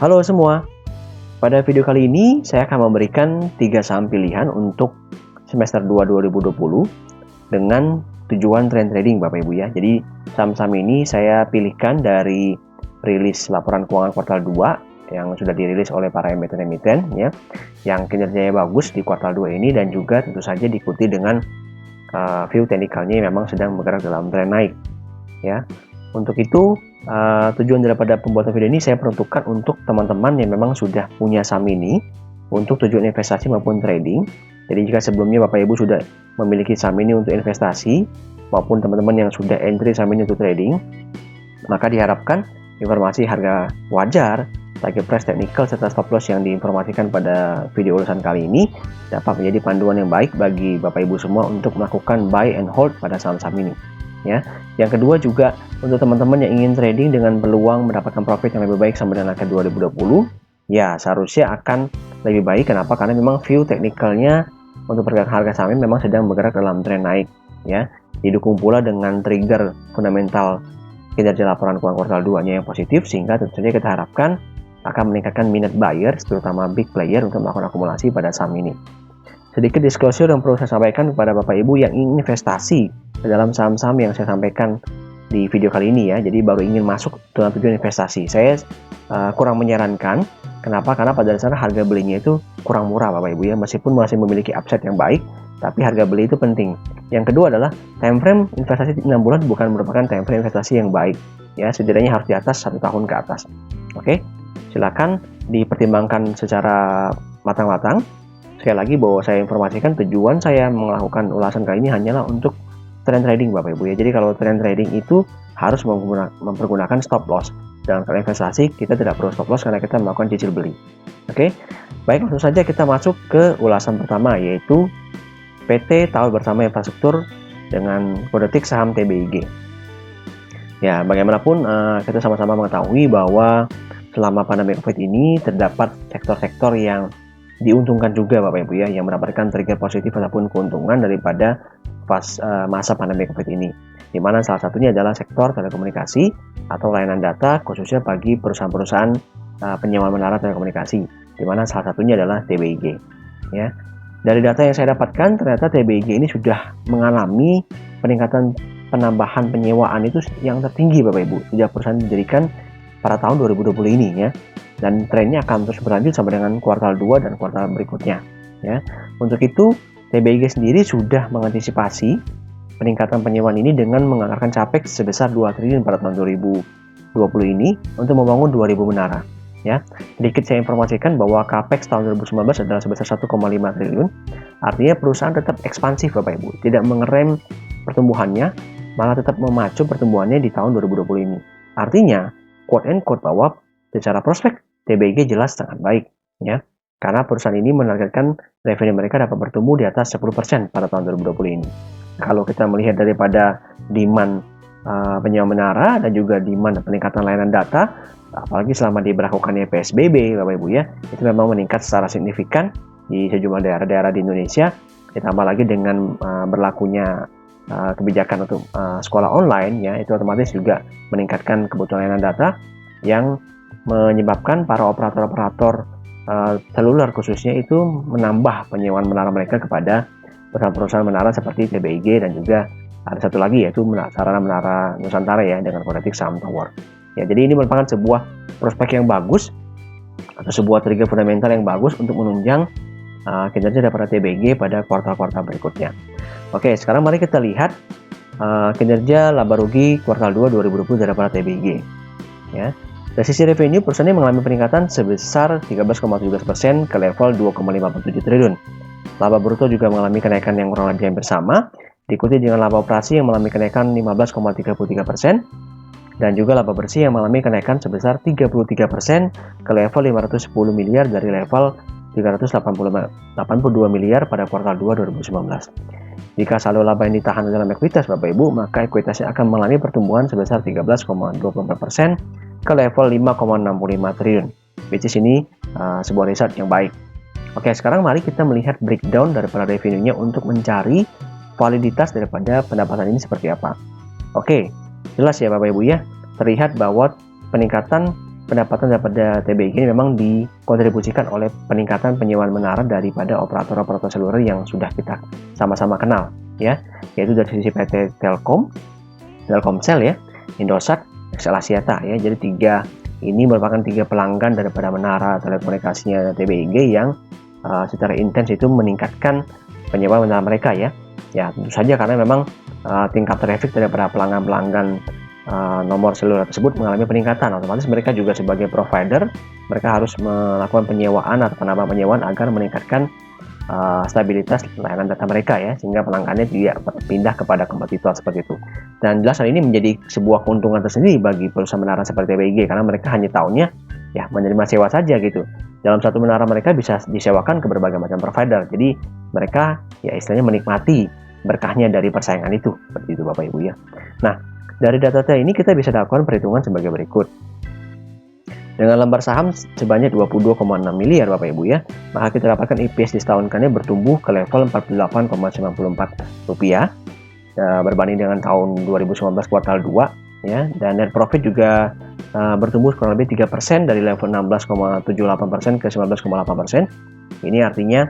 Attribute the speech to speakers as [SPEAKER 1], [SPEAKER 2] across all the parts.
[SPEAKER 1] Halo semua, pada video kali ini saya akan memberikan 3 saham pilihan untuk semester 2 2020 dengan tujuan trend trading Bapak Ibu ya. Jadi saham-saham ini saya pilihkan dari rilis laporan keuangan kuartal 2 yang sudah dirilis oleh para emiten-emiten ya, yang kinerjanya bagus di kuartal 2 ini dan juga tentu saja diikuti dengan view teknikalnya yang memang sedang bergerak dalam tren naik ya. Untuk itu tujuan daripada pembuatan video ini saya peruntukkan untuk teman-teman yang memang sudah punya saham ini untuk tujuan investasi maupun trading. Jadi jika sebelumnya Bapak Ibu sudah memiliki saham ini untuk investasi maupun teman-teman yang sudah entry saham ini untuk trading, maka diharapkan informasi harga wajar, target price technical serta stop loss yang diinformasikan pada video ulasan kali ini dapat menjadi panduan yang baik bagi Bapak Ibu semua untuk melakukan buy and hold pada saham-saham ini. Ya, yang kedua juga untuk teman-teman yang ingin trading dengan peluang mendapatkan profit yang lebih baik sampai dengan akhir 2020, ya seharusnya akan lebih baik. Kenapa? Karena memang view teknikalnya untuk pergerakan harga saham memang sedang bergerak dalam tren naik, ya. Didukung pula dengan trigger fundamental kinerja laporan keuangan kuartal 2-nya yang positif, sehingga tentu saja kita harapkan akan meningkatkan minat buyer, terutama big player untuk melakukan akumulasi pada saham ini. Sedikit disclosure yang perlu saya sampaikan kepada Bapak Ibu yang ingin investasi ke dalam saham-saham yang saya sampaikan di video kali ini ya. Jadi baru ingin masuk dengan tujuan investasi. Saya kurang menyarankan. Kenapa? Karena pada dasarnya harga belinya itu kurang murah Bapak Ibu ya. Meskipun masih memiliki upside yang baik, tapi harga beli itu penting. Yang kedua adalah time frame investasi 6 bulan bukan merupakan time frame investasi yang baik. Ya, setidaknya harus di atas 1 tahun ke atas. Oke, silakan dipertimbangkan secara matang-matang. Sekali lagi bahwa saya informasikan tujuan saya melakukan ulasan kali ini hanyalah untuk trend trading Bapak Ibu ya. Jadi kalau trend trading itu harus mempergunakan stop loss. Dalam kalau investasi kita tidak perlu stop loss karena kita melakukan cicil beli. Oke. Baik, langsung saja kita masuk ke ulasan pertama yaitu PT Tahu Bersama Infrastruktur dengan kode tik saham TBIG. Ya, bagaimanapun kita sama-sama mengetahui bahwa selama pandemi Covid ini terdapat sektor-sektor yang diuntungkan juga Bapak Ibu ya, yang mendapatkan trigger positif ataupun keuntungan daripada masa pandemi Covid ini, di mana salah satunya adalah sektor telekomunikasi atau layanan data khususnya bagi perusahaan-perusahaan penyewaan menara telekomunikasi, di mana salah satunya adalah TBIG. Ya, dari data yang saya dapatkan ternyata TBIG ini sudah mengalami peningkatan penambahan penyewaan itu yang tertinggi Bapak Ibu sejak perusahaan didirikan pada tahun 2020 ini ya. Dan trennya akan terus berlanjut sampai dengan kuartal 2 dan kuartal berikutnya ya. Untuk itu TBIG sendiri sudah mengantisipasi peningkatan penyewaan ini dengan menganggarkan capex sebesar 2 triliun pada tahun 2020 ini untuk membangun 2000 menara ya. Sedikit saya informasikan bahwa capex tahun 2019 adalah sebesar 1,5 triliun. Artinya perusahaan tetap ekspansif Bapak Ibu, tidak mengerem pertumbuhannya, malah tetap memacu pertumbuhannya di tahun 2020 ini. Artinya quote and quote bahwa secara prospek TBIG jelas sangat baik ya, karena perusahaan ini menargetkan revenue mereka dapat bertumbuh di atas 10% pada tahun 2020 ini. Kalau kita melihat daripada demand penyewa menara dan juga demand peningkatan layanan data, apalagi selama diberlakukannya PSBB Bapak Ibu ya, itu memang meningkat secara signifikan di sejumlah daerah-daerah di Indonesia. Ditambah lagi dengan berlakunya kebijakan untuk sekolah online ya, itu otomatis juga meningkatkan kebutuhan layanan data yang menyebabkan para operator-operator seluler khususnya itu menambah penyewaan menara mereka kepada perusahaan-perusahaan menara seperti TBIG dan juga ada satu lagi yaitu sarana menara Nusantara ya dengan kode tik saham Tower. Ya, jadi ini merupakan sebuah prospek yang bagus atau sebuah trigger fundamental yang bagus untuk menunjang kinerja daripada TBIG pada kuartal-kuartal berikutnya. Oke, sekarang mari kita lihat kinerja laba rugi kuartal 2 2020 daripada TBIG. Ya. Dari sisi revenue, perusahaan ini mengalami peningkatan sebesar 13,17% ke level 2,57 triliun. Laba bruto juga mengalami kenaikan yang kurang lebih hampir sama, diikuti dengan laba operasi yang mengalami kenaikan 15,33% dan juga laba bersih yang mengalami kenaikan sebesar 33% ke level 510 miliar dari level 382 miliar pada kuartal 2 2019. Jika saldo laba yang ditahan dalam ekuitas Bapak Ibu, maka ekuitasnya akan mengalami pertumbuhan sebesar 13,24% ke level 5,65 triliun. Which is ini sebuah riset yang baik. Oke, sekarang mari kita melihat breakdown daripada revenue-nya untuk mencari validitas daripada pendapatan ini seperti apa. Oke, jelas ya Bapak Ibu ya, terlihat bahwa peningkatan pendapatan daripada TBG ini memang dikontribusikan oleh peningkatan penyewaan menara daripada operator-operator seluler yang sudah kita sama-sama kenal ya, yaitu dari sisi PT Telkom, Telkomsel ya, Indosat, XL Axiata ya. Jadi ini merupakan 3 pelanggan daripada menara telekomunikasinya TBG yang secara intens itu meningkatkan penyewaan menara mereka ya. Ya tentu saja karena memang tingkat traffic daripada pelanggan-pelanggan nomor seluler tersebut mengalami peningkatan, otomatis mereka juga sebagai provider, mereka harus melakukan penyewaan atau penambahan penyewaan agar meningkatkan stabilitas layanan data mereka ya, sehingga pelanggannya tidak pindah kepada kompetitor seperti itu. Dan jelas hal ini menjadi sebuah keuntungan tersendiri bagi perusahaan menara seperti TBG, karena mereka hanya tahunya ya menerima sewa saja gitu. Dalam satu menara mereka bisa disewakan ke berbagai macam provider, jadi mereka ya istilahnya menikmati berkahnya dari persaingan itu, seperti itu Bapak Ibu ya. Nah, dari data ini kita bisa lakukan perhitungan sebagai berikut. Dengan lembar saham sebanyak 22,6 miliar Bapak Ibu ya, maka kita dapatkan EPS disetahunkannya bertumbuh ke level Rp48,94 berbanding dengan tahun 2019 kuartal 2 ya, dan net profit juga bertumbuh kurang lebih 3% dari level 16,78% ke 19,8%. Ini artinya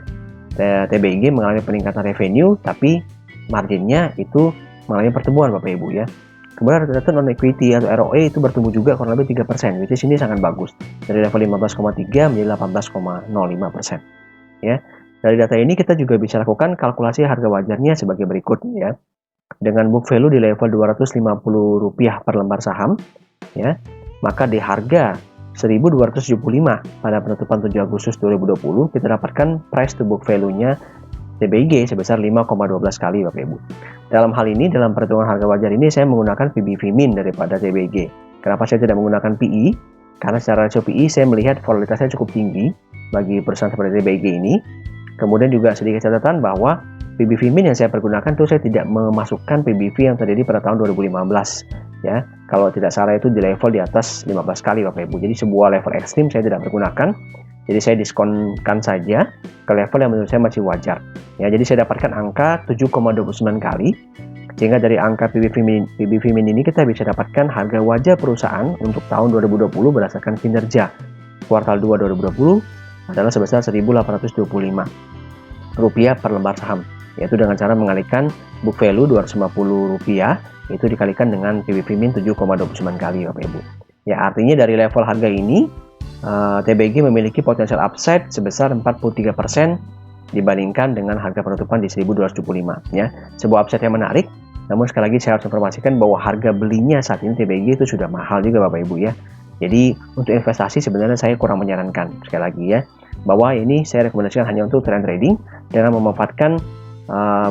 [SPEAKER 1] TBG mengalami peningkatan revenue, tapi marginnya itu mengalami pertumbuhan Bapak Ibu ya. Kemudian return on equity atau ROE itu bertumbuh juga kurang lebih 3%, which is ini sangat bagus. Dari level 15,3 menjadi 18,05%. Ya. Dari data ini kita juga bisa lakukan kalkulasi harga wajarnya sebagai berikut ya. Dengan book value di level Rp250 per lembar saham ya, maka di harga 1.275 pada penutupan 7 Agustus 2020 kita dapatkan price to book value-nya TBG sebesar 5,12 kali Bapak Ibu. Dalam hal ini, dalam perhitungan harga wajar ini saya menggunakan PB/min daripada TBG. Kenapa saya tidak menggunakan PE? Karena secara rasio PE saya melihat volatilitasnya cukup tinggi bagi perusahaan seperti TBG ini. Kemudian juga sedikit catatan bahwa PB/min yang saya pergunakan itu saya tidak memasukkan PBV yang terjadi pada tahun 2015 ya. Kalau tidak salah itu di level di atas 15 kali Bapak Ibu. Jadi sebuah level ekstrim saya tidak pergunakan. Jadi saya diskonkan saja ke level yang menurut saya masih wajar. Ya, jadi saya dapatkan angka 7,29 kali. Sehingga dari angka PB/min ini kita bisa dapatkan harga wajar perusahaan untuk tahun 2020 berdasarkan kinerja kuartal 2 2020 adalah sebesar Rp1.825 per lembar saham. Yaitu dengan cara mengalihkan book value Rp250 itu dikalikan dengan PB/min 7,29 kali Bapak Ibu. Ya, artinya dari level harga ini TBG memiliki potensial upside sebesar 43% dibandingkan dengan harga penutupan di 1.275 ya. Sebuah upside yang menarik, namun sekali lagi saya harus informasikan bahwa harga belinya saat ini TBG itu sudah mahal juga Bapak Ibu ya. Jadi untuk investasi sebenarnya saya kurang menyarankan, sekali lagi ya, bahwa ini saya rekomendasikan hanya untuk trend trading dengan memanfaatkan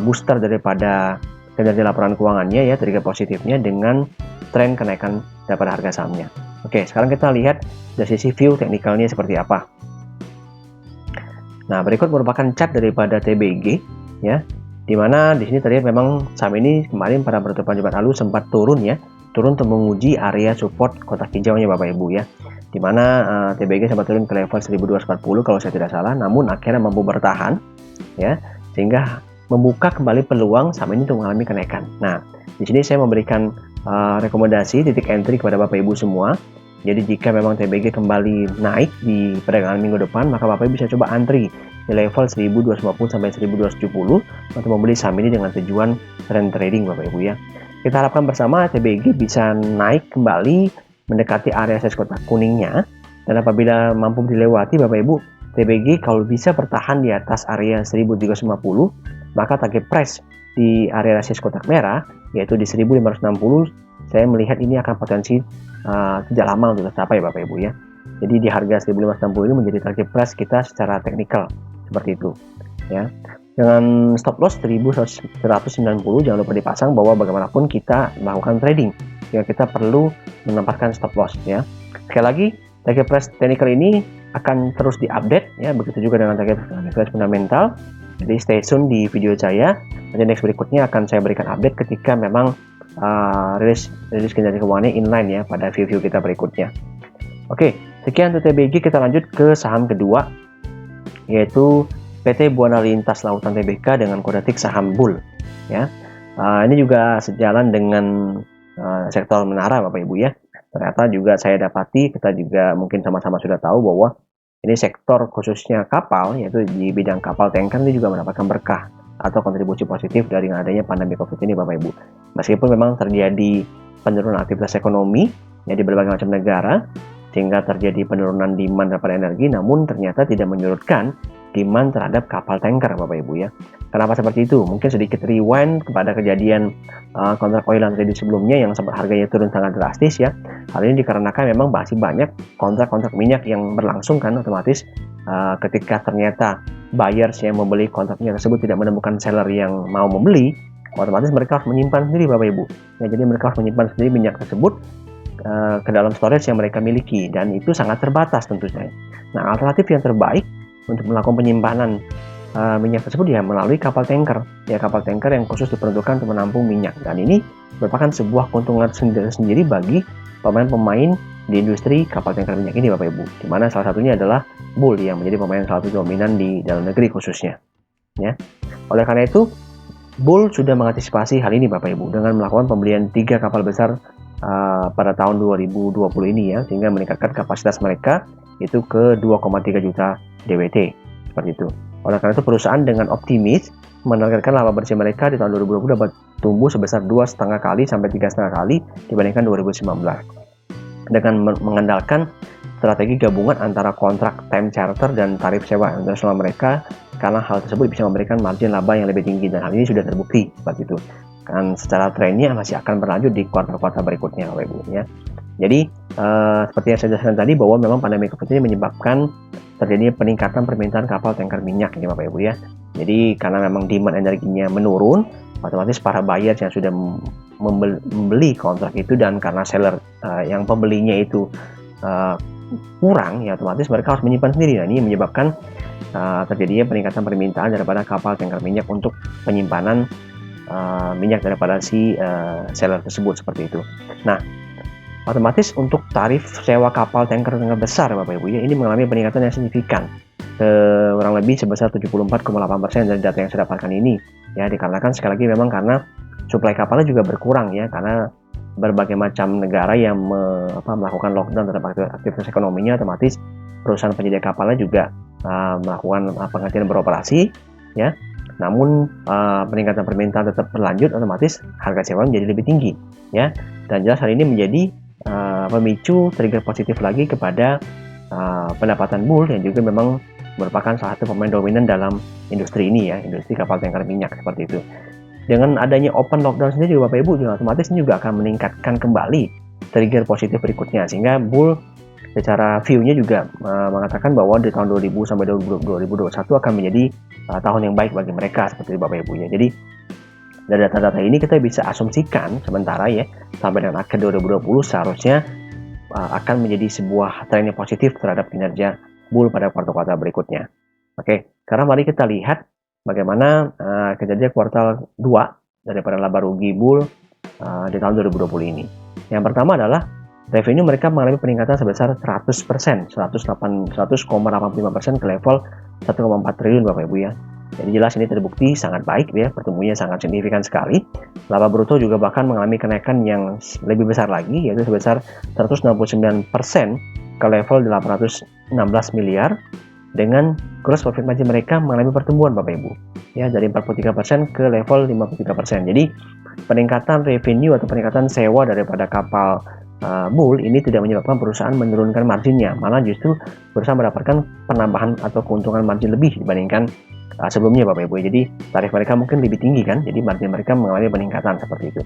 [SPEAKER 1] booster daripada kinerja laporan keuangannya ya, trigger positifnya dengan tren kenaikan daripada harga sahamnya. Oke, sekarang kita lihat dari sisi view teknikalnya seperti apa. Nah, berikut merupakan chart daripada TBG ya, dimana di sini terlihat memang saham ini kemarin pada penutupan Jumat lalu sempat turun ya, turun untuk menguji area support kotak hijaunya Bapak Ibu ya, dimana TBG sempat turun ke level 1240 kalau saya tidak salah, namun akhirnya mampu bertahan ya, sehingga membuka kembali peluang saham ini untuk mengalami kenaikan. Nah, di sini saya memberikan rekomendasi titik entry kepada Bapak Ibu semua. Jadi jika memang TBG kembali naik di perdagangan minggu depan, maka Bapak Ibu bisa coba antri di level 1250 sampai 1270 untuk membeli saham ini dengan tujuan trend trading Bapak Ibu ya. Kita harapkan bersama TBG bisa naik kembali mendekati area size kotak kuningnya, dan apabila mampu dilewati Bapak Ibu, TBG kalau bisa bertahan di atas area 1350, maka target price di area size kotak merah yaitu di 1560, saya melihat ini akan potensi tidak lama untuk tercapai Bapak Ibu ya. Jadi di harga 1560 ini menjadi target price kita secara teknikal seperti itu ya. Dengan stop loss 1190 jangan lupa dipasang, bahwa bagaimanapun kita melakukan trading ya, kita perlu menempatkan stop loss ya. Sekali lagi, target price teknikal ini akan terus diupdate ya, begitu juga dengan target price fundamental. Jadi stay tune di video saya. Nanti next berikutnya akan saya berikan update ketika memang rilis kinerja keuangannya inline ya pada view kita berikutnya. Oke, sekian untuk TBG. Kita lanjut ke saham kedua, yaitu PT Buana Lintas Lautan Tbk dengan kode tik saham BUL ya. Ini juga sejalan dengan sektor menara Bapak Ibu ya. ternyata juga saya dapati, kita juga mungkin sama-sama sudah tahu bahwa ini sektor khususnya kapal, yaitu di bidang kapal tanker ini juga mendapatkan berkah atau kontribusi positif dari adanya pandemi COVID ini, Bapak Ibu. Meskipun memang terjadi penurunan aktivitas ekonomi ya di berbagai macam negara, sehingga terjadi penurunan demand daripada energi, namun ternyata tidak menyurutkan demand terhadap kapal tanker, Bapak Ibu ya. Kenapa seperti itu? Mungkin sedikit rewind kepada kejadian kontrak oil and gas sebelumnya yang sempat harganya turun sangat drastis ya. Hal ini dikarenakan memang masih banyak kontrak-kontrak minyak yang berlangsung kan, otomatis ketika ternyata buyers yang membeli kontrak minyak tersebut tidak menemukan seller yang mau membeli, otomatis mereka harus menyimpan sendiri, Bapak Ibu. Ya, jadi mereka harus menyimpan sendiri minyak tersebut ke dalam storage yang mereka miliki, dan itu sangat terbatas tentu saja. Nah, alternatif yang terbaik untuk melakukan penyimpanan minyak tersebut ya melalui kapal tanker. Ya, kapal tanker yang khusus diperuntukkan untuk menampung minyak, dan ini merupakan sebuah keuntungan sendiri bagi pemain-pemain di industri kapal tanker minyak ini, Bapak Ibu. Di mana salah satunya adalah Bull yang menjadi pemain salah satu dominan di dalam negeri khususnya. Ya. Oleh karena itu, Bull sudah mengantisipasi hal ini, Bapak Ibu, dengan melakukan pembelian 3 kapal besar pada tahun 2020 ini ya, sehingga meningkatkan kapasitas mereka itu ke 2,3 juta DWT seperti itu. Oleh karena itu, perusahaan dengan optimis menargetkan laba bersih mereka di tahun 2020 dapat tumbuh sebesar 2,5 kali sampai 3,5 kali dibandingkan 2019 dengan mengandalkan strategi gabungan antara kontrak time charter dan tarif sewa internasional mereka, karena hal tersebut bisa memberikan margin laba yang lebih tinggi, dan hal ini sudah terbukti seperti itu. Dan secara trennya masih akan berlanjut di kuartal-kuartal berikutnya, Bapak Ibu ya. Jadi seperti yang saya jelaskan tadi, bahwa memang pandemi COVID ini menyebabkan terjadinya peningkatan permintaan kapal tanker minyak ini, Bapak Ibu ya. Jadi karena memang demand energinya menurun, otomatis para buyers yang sudah membeli kontrak itu, dan karena seller yang pembelinya itu kurang ya, otomatis mereka harus menyimpan sendiri. Nah, ini menyebabkan terjadinya peningkatan permintaan daripada kapal tanker minyak untuk penyimpanan minyak daripada si seller tersebut seperti itu. Nah, otomatis untuk tarif sewa kapal tanker besar, Bapak Ibu ya, ini mengalami peningkatan yang signifikan, kurang lebih sebesar 74,8% dari data yang saya dapatkan ini ya, dikarenakan sekali lagi memang karena suplai kapalnya juga berkurang ya, karena berbagai macam negara yang melakukan lockdown terhadap aktivitas ekonominya, otomatis perusahaan penyedia kapalnya juga melakukan penghentian beroperasi ya. Namun peningkatan permintaan tetap berlanjut, otomatis harga sewa menjadi lebih tinggi ya, dan jelas hal ini menjadi pemicu trigger positif lagi kepada pendapatan Bull yang juga memang merupakan salah satu pemain dominan dalam industri ini ya, industri kapal tanker minyak seperti itu. Dengan adanya open lockdown sendiri, Bapak Ibu, juga otomatis ini juga akan meningkatkan kembali trigger positif berikutnya, sehingga Bull secara view-nya juga mengatakan bahwa di tahun 2000 sampai 2021 akan menjadi tahun yang baik bagi mereka seperti itu, Bapak Ibu ya. Jadi dari data-data ini kita bisa asumsikan sementara ya, sampai dengan akhir 2020 seharusnya akan menjadi sebuah tren yang positif terhadap kinerja Bull pada kuartal-kuartal berikutnya. Oke, sekarang mari kita lihat bagaimana kinerja kuartal 2 daripada laba rugi Bull di tahun 2020 ini. Yang pertama adalah revenue mereka mengalami peningkatan sebesar 100%, 100,85% ke level 1,4 triliun, Bapak Ibu ya. Jadi jelas ini terbukti sangat baik ya, pertumbuhannya sangat signifikan sekali. Laba bruto juga bahkan mengalami kenaikan yang lebih besar lagi, yaitu sebesar 169% ke level 816 miliar, dengan gross profit margin mereka mengalami pertumbuhan, Bapak Ibu ya, dari 43% ke level 53%. Jadi peningkatan revenue atau peningkatan sewa daripada kapal Bull ini tidak menyebabkan perusahaan menurunkan marginnya, malah justru perusahaan mendapatkan penambahan atau keuntungan margin lebih dibandingkan sebelumnya, Bapak Ibu. Jadi tarif mereka mungkin lebih tinggi kan, jadi margin mereka mengalami peningkatan seperti itu.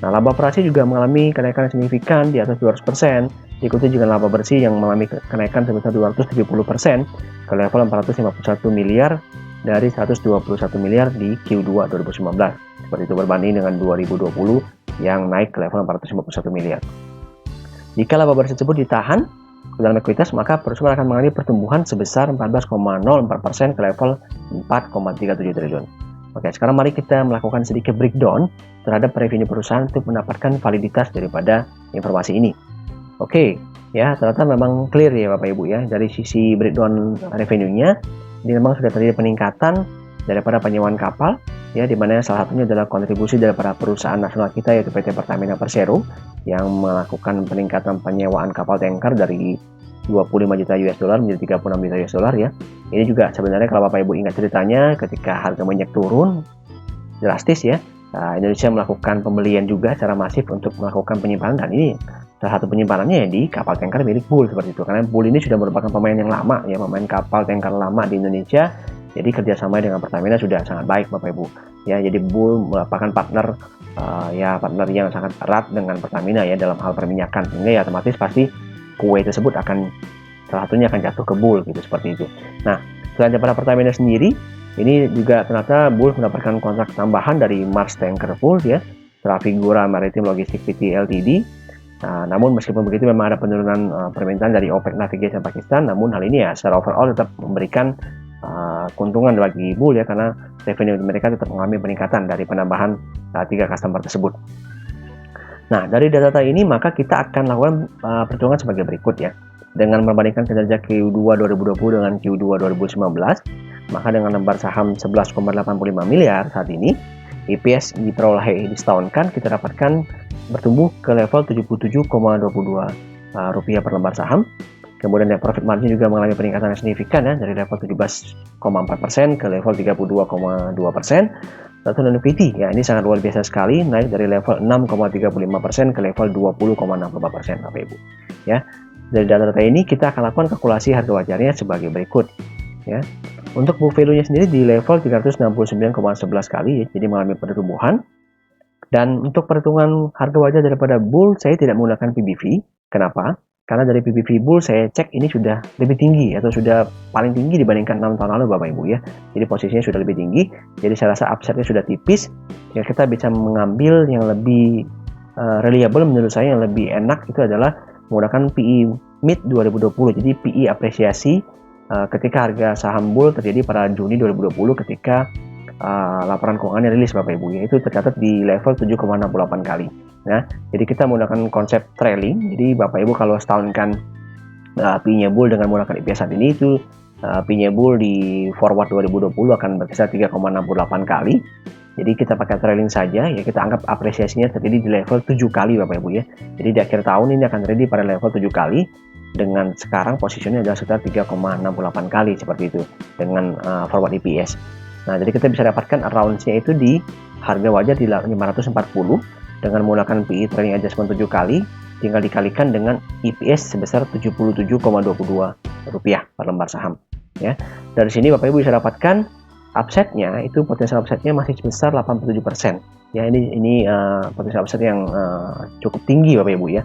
[SPEAKER 1] Nah, laba operasi juga mengalami kenaikan signifikan di atas 200%, diikuti juga laba bersih yang mengalami kenaikan sebesar 270% ke level 451 miliar dari 121 miliar di Q2 2019. Seperti itu, berbanding dengan 2020 yang naik ke level 451 miliar. Jika laba bersih tersebut ditahan dalam ekuitas, maka perusahaan akan mengalami pertumbuhan sebesar 14,04% ke level 4,37 triliun. Oke, sekarang mari kita melakukan sedikit breakdown terhadap revenue perusahaan untuk mendapatkan validitas daripada informasi ini. Oke, ya ternyata memang clear ya Bapak Ibu ya, dari sisi breakdown revenue-nya ini memang sudah terjadi peningkatan daripada penyewaan kapal, ya, di mana salah satunya adalah kontribusi daripada perusahaan nasional kita yaitu PT Pertamina Persero yang melakukan peningkatan penyewaan kapal tanker dari 25 juta US dollar menjadi 36 juta US dollar ya. Ini juga sebenarnya kalau Bapak Ibu ingat ceritanya ketika harga minyak turun drastis ya, Indonesia melakukan pembelian juga secara masif untuk melakukan penyimpanan, dan ini salah satu penyimpanannya di kapal tanker milik Bull seperti itu. Karena Bull ini sudah merupakan pemain yang lama ya, pemain kapal tanker lama di Indonesia. Jadi kerjasama dengan Pertamina sudah sangat baik Bapak Ibu. Ya, jadi Bull merupakan partner partner yang sangat erat dengan Pertamina ya dalam hal perminyakan. Sehingga ya otomatis pasti kue tersebut akan salah satunya akan jatuh ke Bull gitu, seperti itu. Nah, selain daripada Pertamina sendiri, ini juga ternyata Bull mendapatkan kontrak tambahan dari Mars Tanker Pool ya, Trafigura Maritime Logistics PT Ltd. Namun meskipun begitu memang ada penurunan permintaan dari OPEC Navigation Pakistan, namun hal ini ya secara overall tetap memberikan keuntungan bagi Bull ya, karena revenue mereka tetap mengalami peningkatan dari penambahan 3 customer tersebut. Nah, dari data ini maka kita akan lakukan perhitungan sebagai berikut ya. Dengan membandingkan kinerja Q2 2020 dengan Q2 2019, maka dengan lembar saham 11,85 miliar saat ini, EPS diperoleh disetahunkan kita dapatkan bertumbuh ke level 77,22 rupiah per lembar saham. Kemudian net profit margin juga mengalami peningkatan yang signifikan ya, dari level 17,4% ke level 32,2%. Return on equity ya, ini sangat luar biasa sekali, naik dari level 6,35% ke level 20,65% Bapak Ibu. Ya. Dari data-data ini kita akan lakukan kalkulasi harga wajarnya sebagai berikut ya. Untuk book value-nya sendiri di level 369,11 kali ya, jadi mengalami pertumbuhan. Dan untuk perhitungan harga wajar daripada Bull saya tidak menggunakan PBV. Kenapa? Karena dari PBV Bull saya cek ini sudah lebih tinggi atau sudah paling tinggi dibandingkan 6 tahun lalu Bapak Ibu ya. Jadi posisinya sudah lebih tinggi. Jadi saya rasa upside-nya sudah tipis. Ya, kita bisa mengambil yang lebih reliable menurut saya, yang lebih enak itu adalah menggunakan PE mid 2020. Jadi PE apresiasi ketika harga saham Bull terjadi pada Juni 2020 ketika laporan keuangannya rilis Bapak Ibu ya, itu tercatat di level 7,68 kali. Nah, jadi kita menggunakan konsep trailing. Jadi Bapak Ibu kalau setahunkan PE-nya Bull dengan menggunakan EPS saat ini, itu PE-nya Bull di forward 2020 akan berkisar 3,68 kali. Jadi kita pakai trailing saja ya, kita anggap apresiasinya terjadi di level 7 kali Bapak Ibu ya. Jadi di akhir tahun ini akan terjadi pada level 7 kali. Dengan sekarang posisinya adalah sekitar 3,68 kali seperti itu dengan forward EPS. Nah, jadi kita bisa dapatkan around-nya itu di harga wajar di 540 dengan menggunakan PE trailing adjustment 7 kali, tinggal dikalikan dengan EPS sebesar 77,22 rupiah per lembar saham ya. Dari sini Bapak Ibu bisa dapatkan upside-nya itu, potensial upside-nya masih sebesar 87% ya. Ini potensial upside yang cukup tinggi Bapak Ibu ya.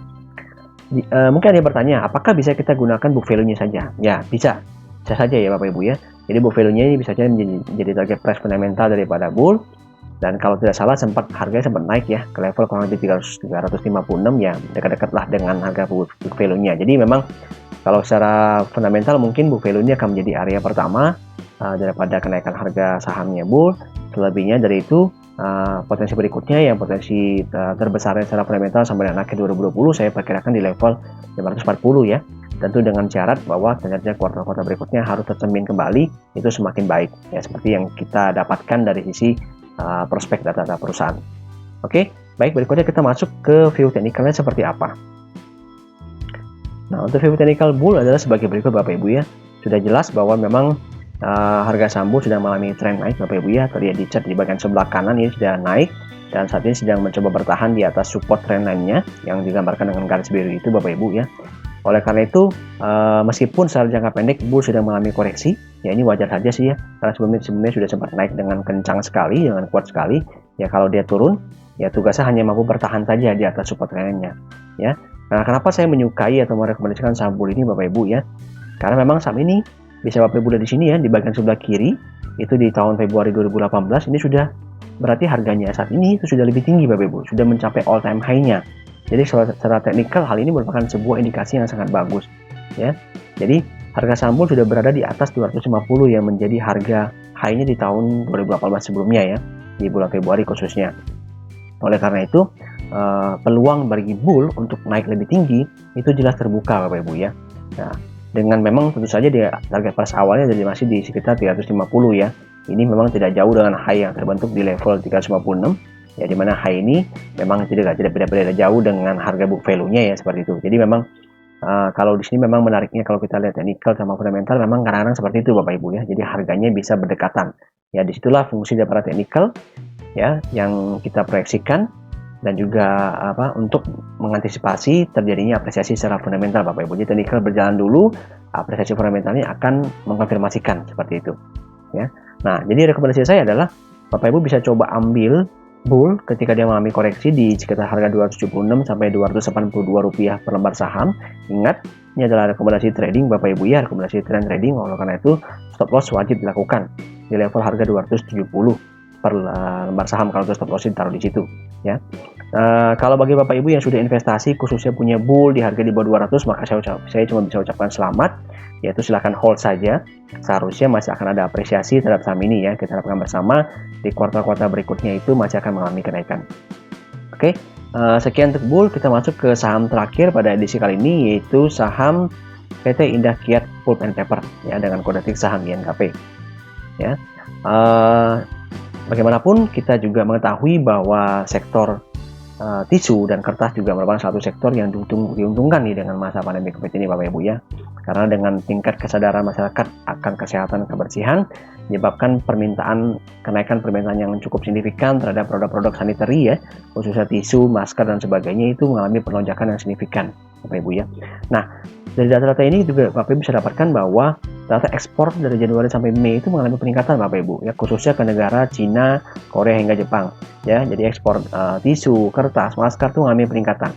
[SPEAKER 1] Mungkin ada yang bertanya, apakah bisa kita gunakan book value-nya saja? Ya, bisa saja ya Bapak Ibu ya. Jadi book value-nya ini bisa saja menjadi target price fundamental daripada Bull. Dan kalau tidak salah harganya sempat naik ya ke level kurang lebih 356 ya, dekat-dekat lah dengan harga book value-nya. Jadi memang kalau secara fundamental mungkin book value-nya akan menjadi area pertama daripada kenaikan harga sahamnya Bull. Selebihnya dari itu potensi berikutnya yang potensi terbesarnya secara fundamental sampai dengan akhir 2020 saya perkirakan di level 540 ya. Tentu dengan syarat bahwa kinerja kuartal-kuartal berikutnya harus tercermin kembali, itu semakin baik ya, seperti yang kita dapatkan dari sisi prospek data-data perusahaan. Oke, baik, berikutnya kita masuk ke view teknikalnya seperti apa. Nah, untuk view teknikal Bull adalah sebagai berikut Bapak Ibu ya. Sudah jelas bahwa memang harga saham Bull sedang mengalami tren naik Bapak Ibu ya. Terlihat di chart di bagian sebelah kanan ini sudah naik dan saat ini sedang mencoba bertahan di atas support trend line-nya yang digambarkan dengan garis biru itu Bapak Ibu ya. Oleh karena itu, meskipun secara jangka pendek Bull sedang mengalami koreksi, ya ini wajar saja sih ya, karena sebelumnya sudah sempat naik dengan kencang sekali, dengan kuat sekali. Ya kalau dia turun, ya tugasnya hanya mampu bertahan saja di atas support trend-nya. Ya, nah kenapa saya menyukai atau merekomendasikan saham Bull ini Bapak Ibu ya? Karena memang saham ini bisa Bapak Ibu lihat di sini ya, di bagian sebelah kiri itu di tahun Februari 2018 ini sudah berarti harganya saat ini itu sudah lebih tinggi Bapak Ibu, sudah mencapai all time high-nya. Jadi secara teknikal hal ini merupakan sebuah indikasi yang sangat bagus ya. Jadi harga saham Bull sudah berada di atas 250 yang menjadi harga high-nya di tahun 2018 sebelumnya ya, di bulan Februari khususnya. Oleh karena itu peluang bagi Bull untuk naik lebih tinggi itu jelas terbuka Bapak Ibu ya. Nah, dengan memang tentu saja dia target price awalnya jadi masih di sekitar 350 ya. ini memang tidak jauh dengan high yang terbentuk di level 356 ya, dimana high ini memang tidak beda jauh dengan harga book value-nya ya, seperti itu. Jadi memang kalau di sini memang menariknya kalau kita lihat teknikal sama fundamental memang kadang-kadang seperti itu Bapak Ibu ya. Jadi harganya bisa berdekatan. Ya, disitulah fungsi daripada teknikal ya yang kita proyeksikan, dan juga untuk mengantisipasi terjadinya apresiasi secara fundamental Bapak Ibu. Jadi teknikal berjalan dulu, apresiasi fundamentalnya akan mengkonfirmasikan seperti itu ya. Nah, jadi rekomendasi saya adalah Bapak Ibu bisa coba ambil bull ketika dia mengalami koreksi di sekitar harga 276 sampai 282 rupiah per lembar saham. Ingat, ini adalah rekomendasi trading Bapak Ibu ya, rekomendasi trend trading. Oleh karena itu stop loss wajib dilakukan di level harga 270 per lembar saham kalau stop loss ditaruh di situ ya. Kalau bagi Bapak Ibu yang sudah investasi khususnya punya bull di harga di bawah 200, maka saya cuma bisa ucapkan selamat, yaitu silahkan hold saja. Seharusnya masih akan ada apresiasi terhadap saham ini ya. Kita harapkan bersama di kuartal-kuartal berikutnya itu masih akan mengalami kenaikan. Oke, sekian untuk bull. Kita masuk ke saham terakhir pada edisi kali ini, yaitu saham PT Indah Kiat Pulp and Paper ya, dengan kode titik saham INKP ya. Bagaimanapun kita juga mengetahui bahwa sektor tisu dan kertas juga merupakan satu sektor yang diuntungkan nih dengan masa pandemi COVID ini Bapak Ibu ya. Karena dengan tingkat kesadaran masyarakat akan kesehatan kebersihan menyebabkan kenaikan permintaan yang cukup signifikan terhadap produk-produk sanitary ya, khususnya tisu, masker dan sebagainya itu mengalami penonjakan yang signifikan Bapak Ibu ya. Nah, dari data-data ini juga Bapak Ibu bisa dapatkan bahwa data ekspor dari Januari sampai Mei itu mengalami peningkatan Bapak Ibu ya, khususnya ke negara Cina, Korea hingga Jepang ya. Jadi ekspor tisu, kertas, masker itu mengalami peningkatan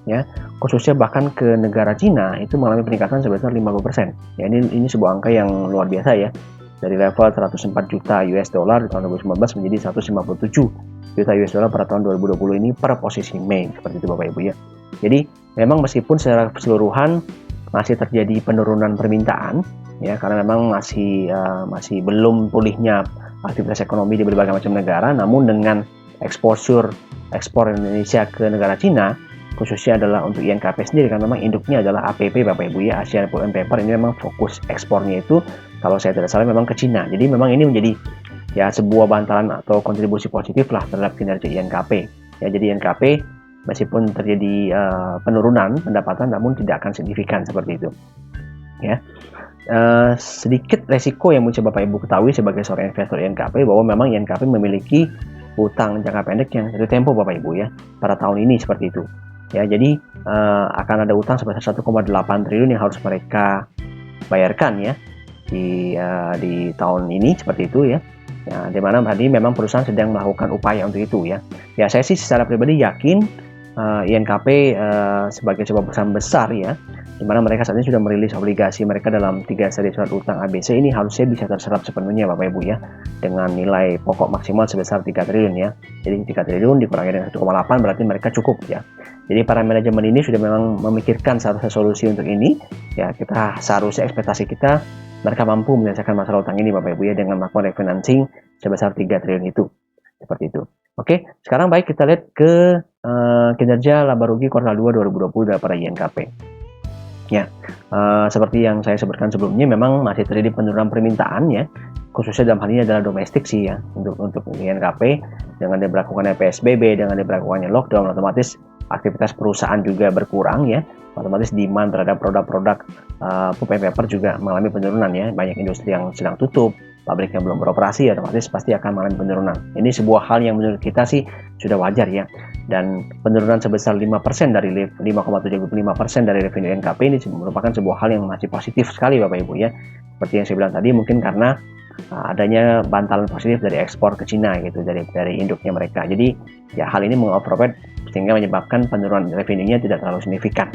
[SPEAKER 1] ya, khususnya bahkan ke negara Cina itu mengalami peningkatan sebesar 50% ya. Ini sebuah angka yang luar biasa ya, dari level 104 juta US dollar di tahun 2019 menjadi 157 juta US dollar pada tahun 2020 ini per posisi Mei, seperti itu Bapak Ibu ya. Jadi memang meskipun secara keseluruhan masih terjadi penurunan permintaan ya, karena memang masih belum pulihnya aktivitas ekonomi di berbagai macam negara, namun dengan ekspor Indonesia ke negara Cina khususnya adalah untuk INKP sendiri, karena memang induknya adalah APP Bapak Ibu ya, Asian Pulp and Paper, ini memang fokus ekspornya itu kalau saya tidak salah memang ke Cina. Jadi memang ini menjadi ya sebuah bantalan atau kontribusi positif lah terhadap kinerja INKP ya. Jadi INKP meskipun terjadi penurunan pendapatan namun tidak akan signifikan seperti itu ya. Sedikit resiko yang mesti Bapak Ibu ketahui sebagai seorang investor INKP, bahwa memang INKP memiliki utang jangka pendek yang jatuh tempo Bapak Ibu ya, pada tahun ini seperti itu ya. Jadi akan ada utang sebesar 1,8 triliun yang harus mereka bayarkan ya di tahun ini seperti itu ya. Nah, dimana tadi memang perusahaan sedang melakukan upaya untuk itu ya. Ya, saya sih secara pribadi yakin INKP sebagai sebuah perusahaan besar ya, di mana mereka saat ini sudah merilis obligasi mereka dalam 3 seri surat utang ABC, ini harusnya bisa terserap sepenuhnya Bapak Ibu ya, dengan nilai pokok maksimal sebesar 3 triliun ya. Jadi 3 triliun dikurangi dengan 1,8 berarti mereka cukup ya. Jadi para manajemen ini sudah memang memikirkan satu solusi untuk ini ya. Kita seharusnya ekspektasi kita mereka mampu menyelesaikan masalah utang ini Bapak Ibu ya, dengan melakukan refinancing sebesar 3 triliun itu, seperti itu. Oke, sekarang baik kita lihat ke kinerja laba rugi kuartal 2 2020 pada INKP. Ya, seperti yang saya sebutkan sebelumnya, memang masih terjadi penurunan permintaan ya, khususnya dalam hal ini adalah domestik sih ya, untuk INKP. Dengan diberlakukannya PSBB, dengan diberlakukannya lockdown, otomatis aktivitas perusahaan juga berkurang ya, otomatis demand terhadap produk-produk pulp and paper juga mengalami penurunan ya. Banyak industri yang sedang tutup, pabrik yang belum beroperasi, otomatis pasti akan mengalami penurunan. Ini sebuah hal yang menurut kita sih sudah wajar ya. Dan penurunan sebesar 5% dari 5,75% dari revenue INKP ini merupakan sebuah hal yang masih positif sekali Bapak Ibu ya. Seperti yang saya bilang tadi, mungkin karena adanya bantalan positif dari ekspor ke Cina gitu, dari induknya mereka. Jadi ya hal ini mengoverweight sehingga menyebabkan penurunan revenue-nya tidak terlalu signifikan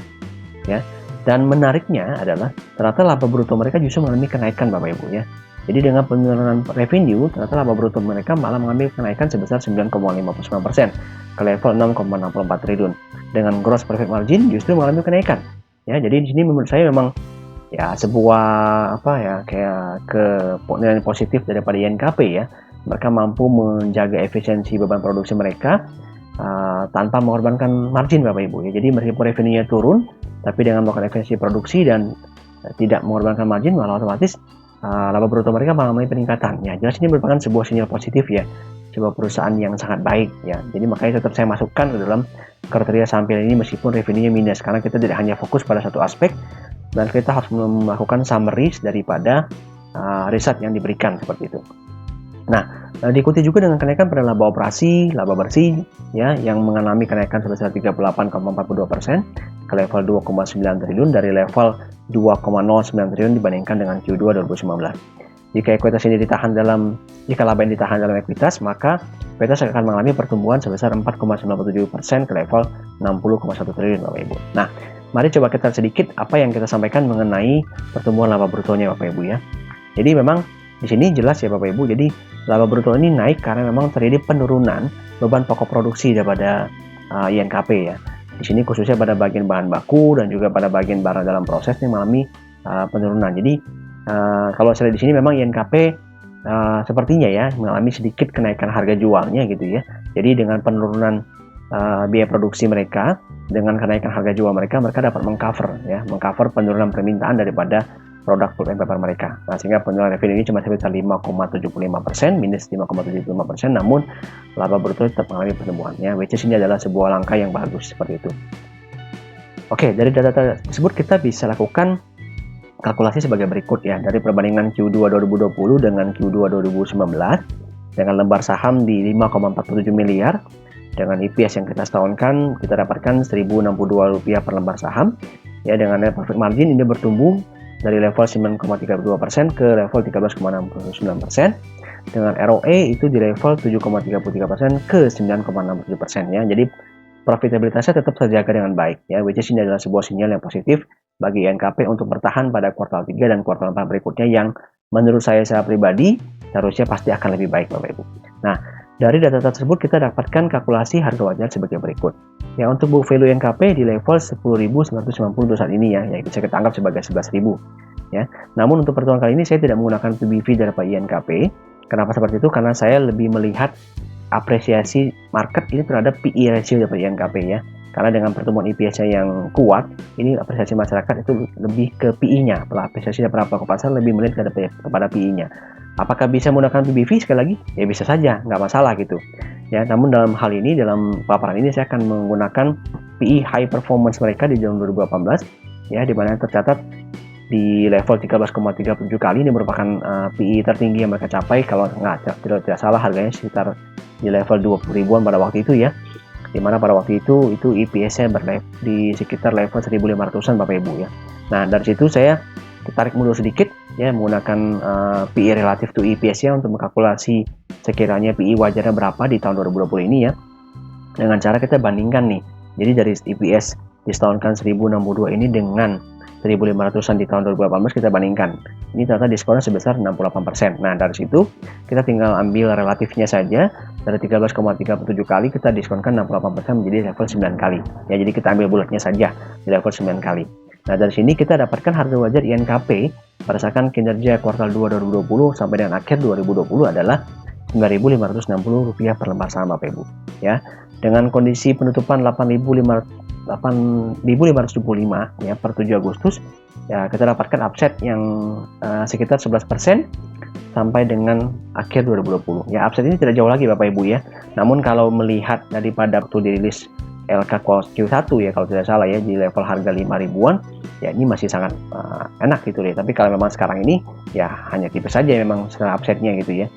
[SPEAKER 1] ya. Dan menariknya adalah ternyata laba bruto mereka justru mengalami kenaikan Bapak Ibu ya. Jadi dengan penurunan revenue, ternyata laba bruto mereka malah mengalami kenaikan sebesar 9,59% ke level 6,64 triliun. Dengan gross profit margin justru mengalami kenaikan. Ya, jadi di sini menurut saya memang ya sebuah kayak nilai positif daripada INKP ya. Mereka mampu menjaga efisiensi beban produksi mereka tanpa mengorbankan margin Bapak Ibu ya. Jadi meskipun revenue-nya turun, tapi dengan melakukan efisiensi produksi dan tidak mengorbankan margin, malah otomatis laba bruto mereka mengalami peningkatan. Ya, jelas ini merupakan sebuah sinyal positif ya, sebuah perusahaan yang sangat baik ya. Jadi makanya tetap saya masukkan ke dalam kriteria saham pilihan ini meskipun revenue-nya minus, karena kita tidak hanya fokus pada satu aspek dan kita harus melakukan summaries daripada riset yang diberikan seperti itu. Nah, diikuti juga dengan kenaikan pada laba operasi, laba bersih ya, yang mengalami kenaikan sebesar 38,42% ke level 2,9 triliun dari level 2,09 triliun dibandingkan dengan Q2 2019. Jika ekuitas ini jika laba yang ditahan dalam ekuitas, maka ekuitas akan mengalami pertumbuhan sebesar 4,97% ke level 60,1 triliun Bapak Ibu. Nah, mari coba kita sedikit apa yang kita sampaikan mengenai pertumbuhan laba brutonya Bapak Ibu ya. Jadi memang di sini jelas ya Bapak Ibu, jadi laba bruto ini naik karena memang terjadi penurunan beban pokok produksi daripada INKP ya. Di sini khususnya pada bagian bahan baku dan juga pada bagian barang dalam proses yang mengalami penurunan. Jadi kalau saya lihat di sini memang INKP sepertinya ya mengalami sedikit kenaikan harga jualnya gitu ya. Jadi dengan penurunan biaya produksi mereka, dengan kenaikan harga jual mereka dapat mengcover penurunan permintaan daripada produk pulp and paper mereka. Nah, sehingga penurunan revenue ini cuma sebesar 5,75%, minus 5,75%, namun laba bruto tetap mengalami pertumbuhannya, which is ini adalah sebuah langkah yang bagus seperti itu. Oke, dari data tersebut kita bisa lakukan kalkulasi sebagai berikut ya, dari perbandingan Q2 2020 dengan Q2 2019 dengan lembar saham di 5,47 miliar. Dengan EPS yang kita setahunkan, kita dapatkan Rp1.062 per lembar saham. Ya, dengan net profit margin ini bertumbuh dari level 9,32% ke level 13,69%. Dengan ROE itu di level 7,33% ke 9,67% ya. Jadi profitabilitasnya tetap terjaga dengan baik ya, which is ini adalah sebuah sinyal yang positif bagi INKP untuk bertahan pada kuartal 3 dan kuartal 4 berikutnya yang menurut saya pribadi seharusnya pasti akan lebih baik Bapak Ibu. Nah, dari data tersebut kita dapatkan kalkulasi harga wajar sebagai berikut. Ya, untuk book value INKP di level 10.990 saat ini ya, yang bisa kita anggap sebagai 11.000 ya. Namun untuk pertemuan kali ini saya tidak menggunakan PBV daripada INKP. Kenapa seperti itu? Karena saya lebih melihat apresiasi market ini terhadap PE ratio daripada INKP ya. Karena dengan pertumbuhan EPS-nya yang kuat, ini apresiasi masyarakat itu lebih ke PE-nya. Apresiasi daripada pelaku pasar lebih melihat kepada PE-nya. Apakah bisa menggunakan PBV sekali lagi? Ya bisa saja, nggak masalah gitu. Ya, namun dalam hal ini, dalam paparan ini saya akan menggunakan PE high performance mereka di tahun 2018, ya, di mana tercatat di level 13,37 kali. Ini merupakan PE tertinggi yang mereka capai. Kalau tidak salah harganya sekitar di level 20 ribuan pada waktu itu ya. Dimana pada waktu itu EPS-nya di sekitar level 1.500-an Bapak Ibu ya. Nah, dari situ saya tarik mundur sedikit ya, menggunakan PE relatif to EPS-nya untuk mengkalkulasi sekiranya PE wajarnya berapa di tahun 2020 ini ya. Dengan cara kita bandingkan nih. Jadi dari EPS disetahunkan 1062 ini dengan 1.500-an di tahun 2018 kita bandingkan. Ini ternyata diskonnya sebesar 68%. Nah, dari situ kita tinggal ambil relatifnya saja. Dari 13,37 kali kita diskonkan 68% menjadi level 9 kali. Ya, jadi kita ambil bulatnya saja di level 9 kali. Nah, dari sini kita dapatkan harga wajar INKP berdasarkan kinerja kuartal 2 2020 sampai dengan akhir 2020 adalah Rp9.560 per lembar saham Bapak Ibu. Ya, dengan kondisi penutupan 8.525 ya per 7 Agustus ya, kita dapatkan upside yang sekitar 11% sampai dengan akhir 2020. Ya, upside ini tidak jauh lagi Bapak Ibu ya. Namun kalau melihat daripada waktu dirilis LK Q1 ya kalau tidak salah ya, di level harga 5 ribuan ya, ini masih sangat enak gitu deh. Tapi kalau memang sekarang ini ya hanya tipis saja memang secara upside-nya gitu ya.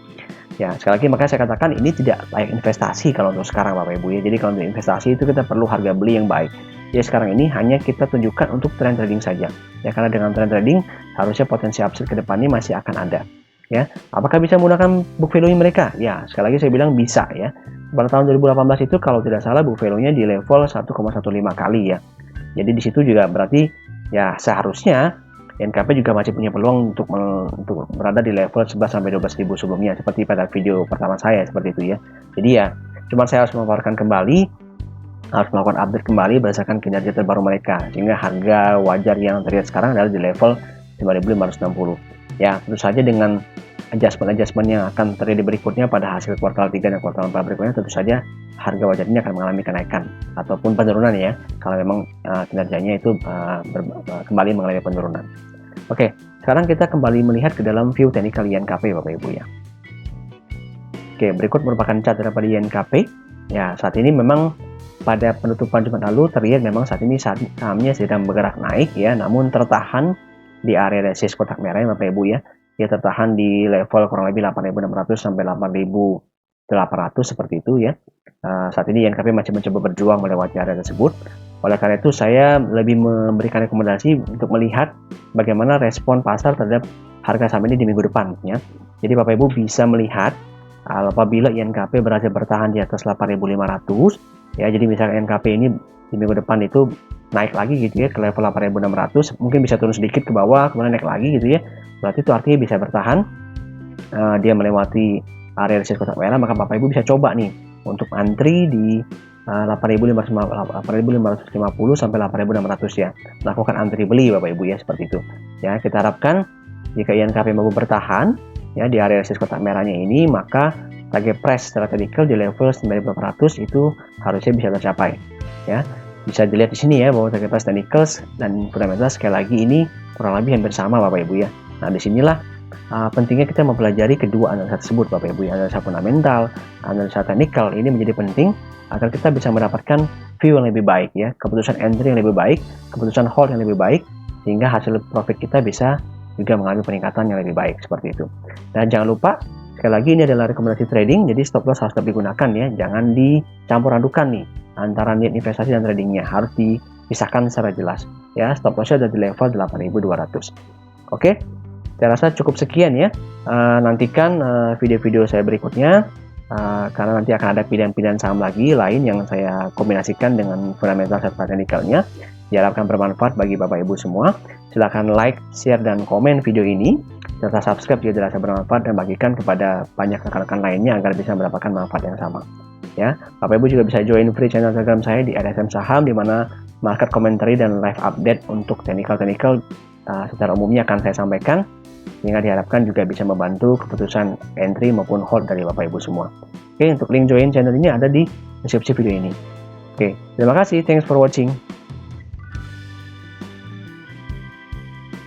[SPEAKER 1] Ya, sekali lagi makanya saya katakan ini tidak layak investasi kalau untuk sekarang Bapak Ibu ya. Jadi kalau untuk investasi itu kita perlu harga beli yang baik. Ya, sekarang ini hanya kita tunjukkan untuk trend trading saja. Ya, karena dengan trend trading harusnya potensi upside ke depannya masih akan ada. Ya, apakah bisa menggunakan book value mereka? Ya, sekali lagi saya bilang bisa ya. Pada tahun 2018 itu kalau tidak salah book value-nya di level 1,15 kali ya. Jadi di situ juga berarti ya seharusnya INKP juga masih punya peluang untuk berada di level 11 sampai 12 ribu sebelumnya seperti pada video pertama saya seperti itu ya. Jadi ya cuma saya harus memaparkan kembali, harus melakukan update kembali berdasarkan kinerja terbaru mereka, sehingga harga wajar yang terlihat sekarang adalah di level 9.560. Ya, tentu saja dengan adjustment yang akan terjadi berikutnya pada hasil kuartal 3 dan kuartal 4 berikutnya, tentu saja harga wajar ini akan mengalami kenaikan ataupun penurunan ya, kalau memang kinerjanya itu kembali mengalami penurunan. Oke, sekarang kita kembali melihat ke dalam view teknikal INKP Bapak Ibu ya. Oke, berikut merupakan chart daripada INKP. Ya, saat ini memang pada penutupan Jumat lalu terlihat memang saat ini sahamnya sedang bergerak naik ya, namun tertahan di area resist kotak merah ya Bapak Ibu ya. Dia tertahan di level kurang lebih 8.600 sampai 8.800 seperti itu ya. Saat ini INKP masih mencoba berjuang melewati area tersebut. Oleh karena itu saya lebih memberikan rekomendasi untuk melihat bagaimana respon pasar terhadap harga saham ini di minggu depan ya. Jadi Bapak Ibu bisa melihat apabila INKP berhasil bertahan di atas 8.500 ya, jadi misalnya INKP ini di minggu depan itu naik lagi gitu ya ke level 8.600, mungkin bisa turun sedikit ke bawah kemudian naik lagi gitu ya, berarti itu artinya bisa bertahan, dia melewati area resist kotak merah, maka Bapak Ibu bisa coba nih untuk antri di 8.550 sampai 8.600 ya, lakukan antri beli Bapak Ibu ya, seperti itu ya. Kita harapkan jika INKP mampu bertahan ya di area resist kotak merahnya ini, maka target price secara technical di level 9.400 itu harusnya bisa tercapai ya. Bisa dilihat di sini ya bahwa target price technicals dan fundamental sekali lagi ini kurang lebih hampir sama Bapak Ibu ya. Nah, disinilah pentingnya kita mempelajari kedua analisa tersebut Bapak Ibu ya. Analisa fundamental, analisa technical ini menjadi penting agar kita bisa mendapatkan view yang lebih baik ya, keputusan entry yang lebih baik, keputusan hold yang lebih baik, sehingga hasil profit kita bisa juga mengalami peningkatan yang lebih baik seperti itu. Dan jangan lupa, sekali lagi ini adalah rekomendasi trading, jadi stop loss harus tetap digunakan ya, jangan dicampur adukan nih antara niat investasi dan tradingnya, harus dipisahkan secara jelas ya. Stop lossnya ada di level 8.200. Oke, saya rasa cukup sekian ya. Nantikan video-video saya berikutnya, karena nanti akan ada pilihan-pilihan saham lagi lain yang saya kombinasikan dengan fundamental serta teknikalnya. Diharapkan bermanfaat bagi Bapak Ibu semua. Silahkan like, share, dan komen video ini, serta subscribe jika dirasa bermanfaat, dan bagikan kepada banyak rekan-rekan lainnya agar bisa mendapatkan manfaat yang sama ya. Bapak Ibu juga bisa join free channel Telegram saya di RSM Saham, di mana market commentary dan live update untuk technical secara umumnya akan saya sampaikan, sehingga diharapkan juga bisa membantu keputusan entry maupun hold dari Bapak Ibu semua. Oke, untuk link join channel ini ada di deskripsi video ini. Oke, terima kasih, thanks for watching.